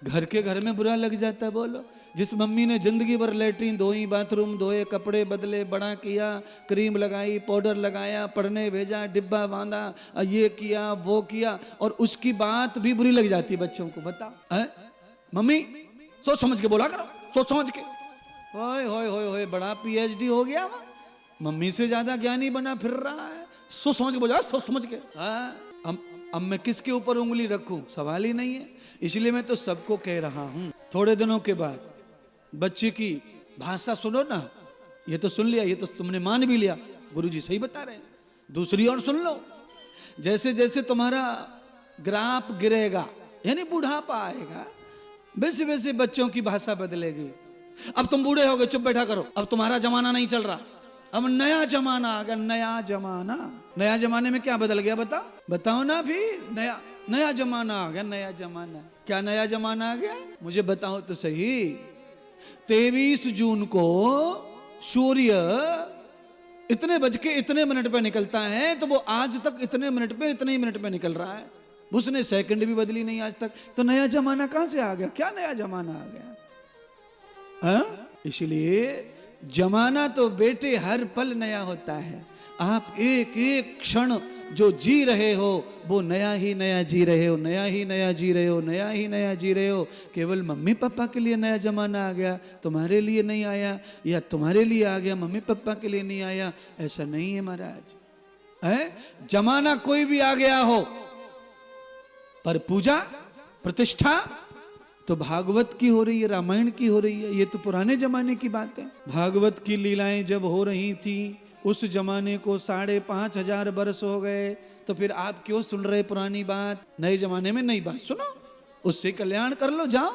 घर के घर में बुरा लग जाता है। बोलो, जिस मम्मी ने जिंदगी भर लेटरिन धोई, बाथरूम धोए, कपड़े बदले, बड़ा किया, क्रीम लगाई, पाउडर लगाया, पढ़ने भेजा, डिब्बा बांधा, ये किया वो किया, और उसकी बात भी बुरी लग जाती है बच्चों को। बताओ मम्मी सोच समझ के बोला करो, सोच समझ के। होए होए होए होए, बड़ा PhD हो गया, मम्मी से ज्यादा ज्ञानी बना फिर रहा है। सोच समझ के बोला, सोच समझ के। अब मैं किसके ऊपर उंगली रखूं, सवाल ही नहीं है। इसलिए मैं तो सबको कह रहा हूं, थोड़े दिनों के बाद बच्चे की भाषा सुनो ना। ये तो सुन लिया, ये तो तुमने मान भी लिया, गुरुजी सही बता रहे हैं। दूसरी और सुन लो, जैसे जैसे तुम्हारा ग्राफ गिरेगा, यानी बुढ़ापा आएगा, वैसे वैसे बच्चों की भाषा बदलेगी। अब तुम बूढ़े हो गए, चुप बैठा करो, अब तुम्हारा जमाना नहीं चल रहा, अब नया जमाना आ गया। नया जमाना, नया जमाने में क्या बदल गया बताओ ना। फिर नया जमाना आ गया। नया जमाना क्या, नया जमाना आ गया, मुझे बताओ तो सही। 23 जून को सूर्य इतने बज के इतने मिनट पे निकलता है, तो वो आज तक इतने मिनट पे इतने ही मिनट पे निकल रहा है, उसने सेकंड भी बदली नहीं आज तक। तो नया जमाना कहां से आ गया, क्या नया जमाना आ गया? इसलिए जमाना तो बेटे हर पल नया होता है। आप एक एक क्षण जो जी रहे हो वो नया ही नया जी रहे हो, नया ही नया जी रहे हो, नया ही नया जी रहे हो। केवल मम्मी पापा के लिए नया जमाना आ गया, तुम्हारे लिए नहीं आया, या तुम्हारे लिए आ गया मम्मी पापा के लिए नहीं आया, ऐसा नहीं है महाराज। जमाना कोई भी आ गया हो, पर पूजा प्रतिष्ठा तो भागवत की हो रही है, रामायण की हो रही है। ये तो पुराने जमाने की बात है। भागवत की लीलाएं जब हो रही थी, उस जमाने को 5,500 वर्ष हो गए, तो फिर आप क्यों सुन रहे पुरानी बात? नए जमाने में नई बात सुनो, उससे कल्याण कर लो, जाओ।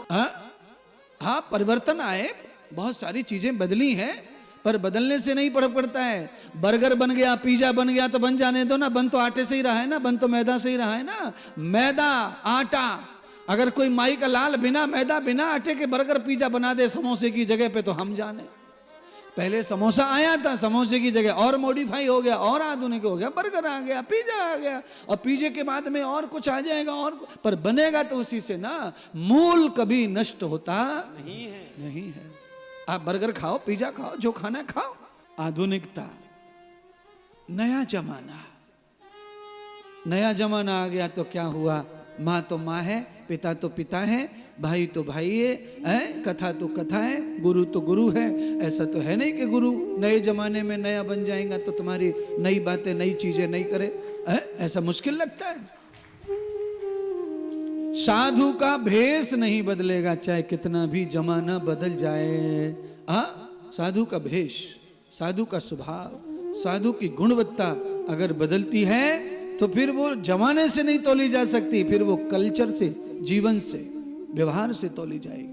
हाँ परिवर्तन आए, बहुत सारी चीजें बदली हैं, पर बदलने से नहीं फर्क पड़ता है। बर्गर बन गया, पिज्जा बन गया तो बन जाने दो ना, बन तो आटे से ही रहा है ना, बन तो मैदा से ही रहा है ना। मैदा आटा, अगर कोई माई का लाल बिना मैदा बिना आटे के बर्गर पिज्जा बना दे समोसे की जगह पे, तो हम जाने। पहले समोसा आया था, समोसे की जगह और मॉडिफाई हो गया और आधुनिक हो गया, बर्गर आ गया, पिज्जा आ गया, और पिज्जे के बाद में और कुछ आ जाएगा, पर बनेगा तो उसी से ना। मूल कभी नष्ट होता नहीं है। आप बर्गर खाओ, पिज्जा खाओ, जो खाना खाओ। आधुनिकता, नया जमाना आ गया तो क्या हुआ? माँ तो माँ है, पिता तो पिता है, भाई तो भाई है, कथा तो कथा है, गुरु तो गुरु है। ऐसा तो है नहीं कि गुरु नए जमाने में नया बन जाएगा तो तुम्हारी नई बातें नई चीजें नहीं करे, ऐसा मुश्किल लगता है। साधु का भेष नहीं बदलेगा, चाहे कितना भी जमाना बदल जाए। साधु का भेष, साधु का स्वभाव, साधु की गुणवत्ता अगर बदलती है तो फिर वो जमाने से नहीं तोली जा सकती, फिर वो कल्चर से, जीवन से, व्यवहार से तोली जाएगी।